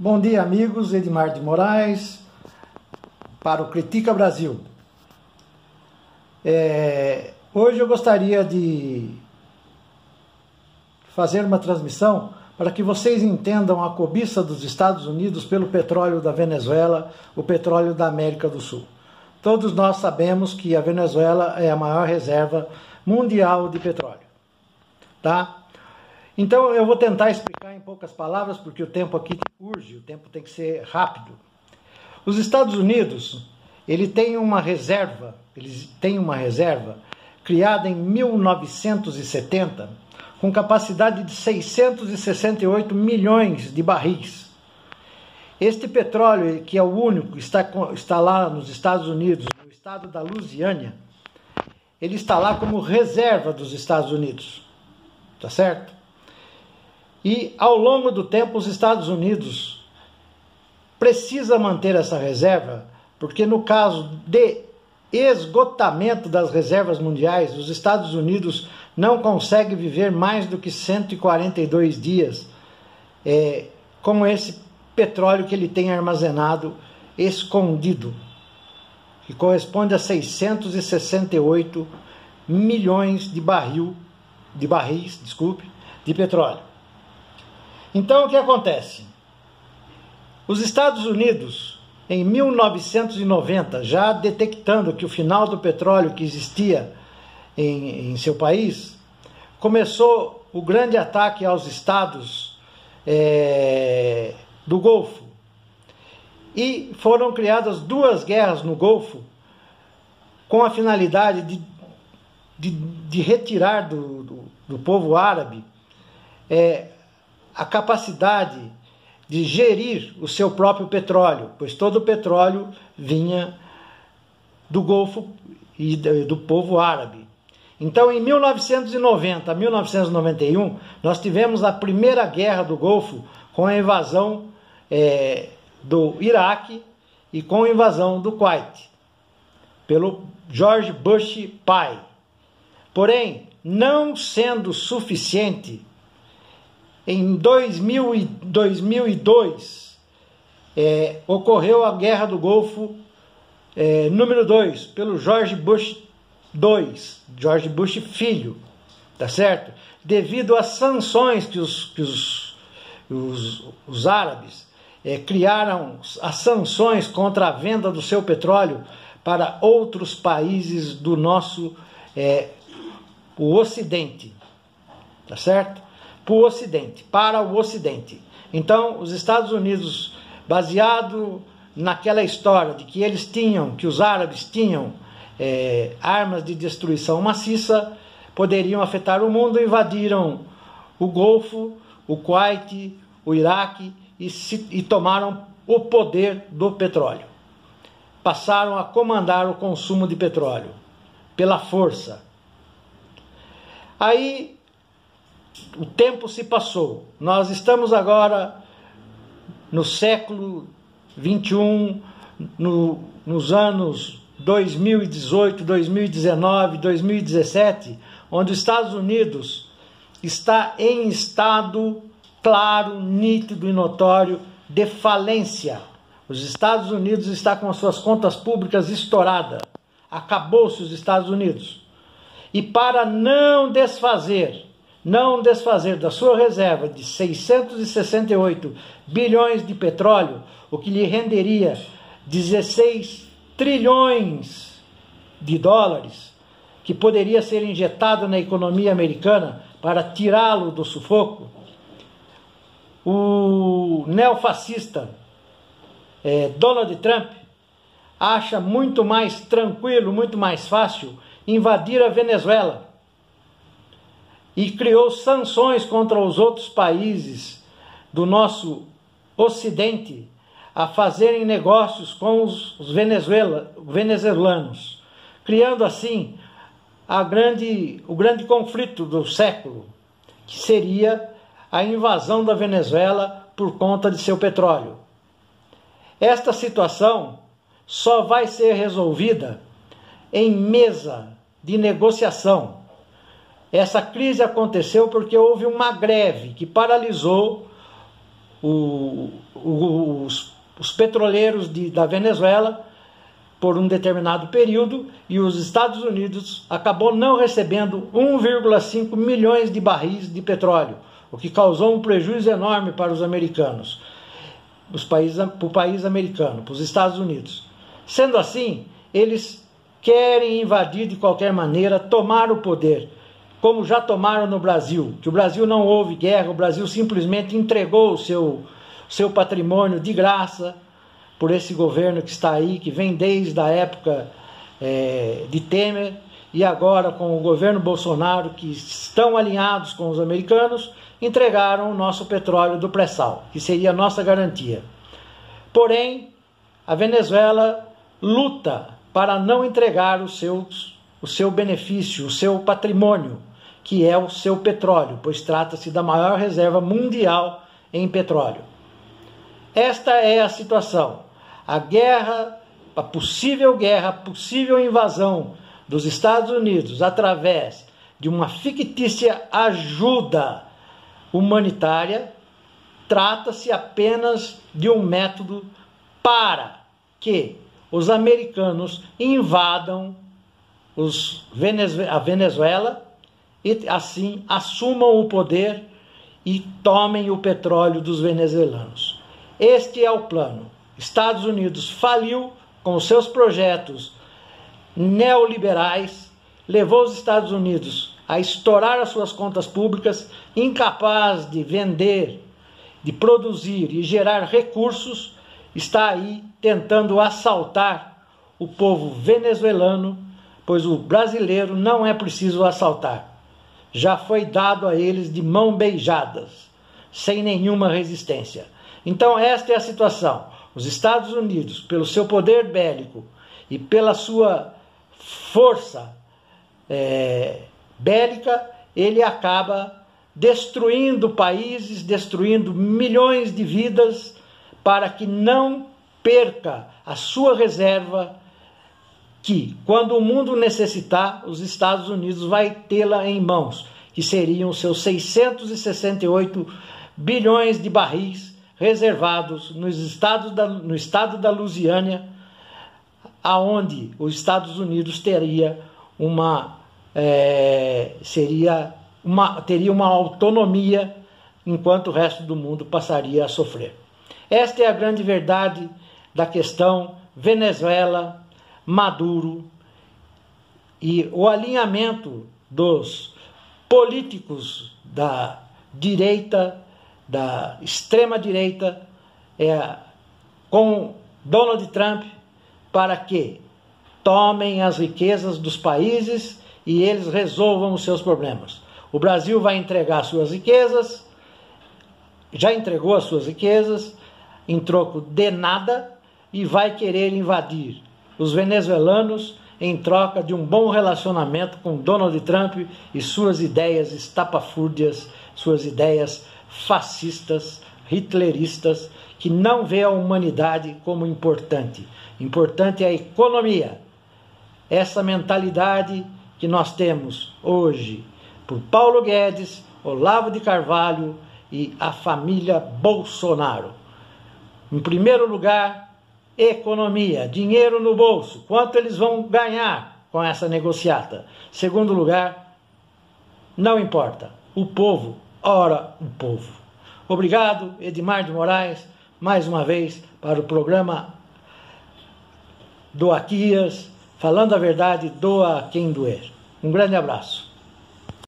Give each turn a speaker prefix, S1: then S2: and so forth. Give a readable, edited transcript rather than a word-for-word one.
S1: Bom dia, amigos. Edmar de Moraes para o Critica Brasil. Hoje eu gostaria de fazer uma transmissão para que vocês entendam a cobiça dos Estados Unidos pelo petróleo da Venezuela, o petróleo da América do Sul. Todos nós sabemos que a Venezuela é a maior reserva mundial de petróleo, tá? Então eu vou tentar explicar em poucas palavras, porque o tempo aqui urge, o tempo tem que ser rápido. Os Estados Unidos, eles têm uma reserva criada em 1970, com capacidade de 668 milhões de barris. Este petróleo, que é o único, está lá nos Estados Unidos, no estado da Louisiana, ele está lá como reserva dos Estados Unidos, tá certo? E ao longo do tempo os Estados Unidos precisa manter essa reserva, porque no caso de esgotamento das reservas mundiais, os Estados Unidos não conseguem viver mais do que 142 dias com esse petróleo que ele tem armazenado escondido, que corresponde a 668 milhões de barris de petróleo. Então o que acontece? Os Estados Unidos, em 1990, já detectando que o final do petróleo que existia em seu país, começou o grande ataque aos estados do Golfo. E foram criadas duas guerras no Golfo com a finalidade de retirar do povo árabe a capacidade de gerir o seu próprio petróleo, pois todo o petróleo vinha do Golfo e do povo árabe. Então, em 1990 a 1991, nós tivemos a primeira guerra do Golfo com a invasão do Iraque e com a invasão do Kuwait, pelo George Bush pai. Porém, não sendo suficiente, em 2002 ocorreu a Guerra do Golfo número 2, pelo George Bush II, George Bush filho, tá certo? Devido às sanções que os árabes criaram, as sanções contra a venda do seu petróleo para outros países do nosso o Ocidente, tá certo? Para o Ocidente. Então, os Estados Unidos, baseado naquela história de que os árabes tinham armas de destruição maciça, poderiam afetar o mundo, invadiram o Golfo, o Kuwait, o Iraque e tomaram o poder do petróleo. Passaram a comandar o consumo de petróleo pela força. Aí o tempo se passou. Nós estamos agora no século XXI, nos anos 2018, 2019, 2017, onde os Estados Unidos está em estado claro, nítido e notório de falência. Os Estados Unidos está com as suas contas públicas estouradas. Acabou-se os Estados Unidos. E para não desfazer da sua reserva de 668 bilhões de petróleo, o que lhe renderia 16 trilhões de dólares, que poderia ser injetado na economia americana para tirá-lo do sufoco, o neofascista Donald Trump acha muito mais tranquilo, muito mais fácil invadir a Venezuela, e criou sanções contra os outros países do nosso Ocidente a fazerem negócios com os venezuelanos, criando assim o grande conflito do século, que seria a invasão da Venezuela por conta de seu petróleo. Esta situação só vai ser resolvida em mesa de negociação. Essa crise aconteceu porque houve uma greve que paralisou os petroleiros da Venezuela por um determinado período, e os Estados Unidos acabou não recebendo 1,5 milhões de barris de petróleo, o que causou um prejuízo enorme para os americanos, para o país americano, para os Estados Unidos. Sendo assim, eles querem invadir de qualquer maneira, tomar o poder, como já tomaram no Brasil, que o Brasil não houve guerra, o Brasil simplesmente entregou o seu patrimônio de graça por esse governo que está aí, que vem desde a época de Temer, e agora com o governo Bolsonaro, que estão alinhados com os americanos, entregaram o nosso petróleo do pré-sal, que seria a nossa garantia. Porém, a Venezuela luta para não entregar o seu benefício, o seu patrimônio, que é o seu petróleo, pois trata-se da maior reserva mundial em petróleo. Esta é a situação. A guerra, a possível invasão dos Estados Unidos através de uma fictícia ajuda humanitária, trata-se apenas de um método para que os americanos invadam a Venezuela e assim assumam o poder e tomem o petróleo dos venezuelanos. Este é o plano. Estados Unidos faliu com os seus projetos neoliberais, levou os Estados Unidos a estourar as suas contas públicas, incapaz de vender, de produzir e gerar recursos, está aí tentando assaltar o povo venezuelano, pois o brasileiro não é preciso assaltar. Já foi dado a eles de mãos beijadas, sem nenhuma resistência. Então esta é a situação. Os Estados Unidos, pelo seu poder bélico e pela sua força bélica, ele acaba destruindo países, destruindo milhões de vidas, para que não perca a sua reserva, que quando o mundo necessitar, os Estados Unidos vai tê-la em mãos, que seriam os seus 668 bilhões de barris reservados no estado da Louisiana, aonde os Estados Unidos teria uma autonomia, enquanto o resto do mundo passaria a sofrer. Esta é a grande verdade da questão Venezuela, Maduro e o alinhamento dos políticos da direita, da extrema-direita, com Donald Trump, para que tomem as riquezas dos países e eles resolvam os seus problemas. O Brasil vai entregar suas riquezas, já entregou as suas riquezas, em troco de nada, e vai querer invadir os venezuelanos em troca de um bom relacionamento com Donald Trump e suas ideias estapafúrdias, suas ideias fascistas, hitleristas, que não vê a humanidade como importante. Importante é a economia. Essa mentalidade que nós temos hoje por Paulo Guedes, Olavo de Carvalho e a família Bolsonaro. Em primeiro lugar, economia, dinheiro no bolso. Quanto eles vão ganhar com essa negociata? Segundo lugar, não importa. O povo, ora o povo. Obrigado, Edmar de Moraes, mais uma vez para o programa do Aquias, falando a verdade, doa a quem doer. Um grande abraço.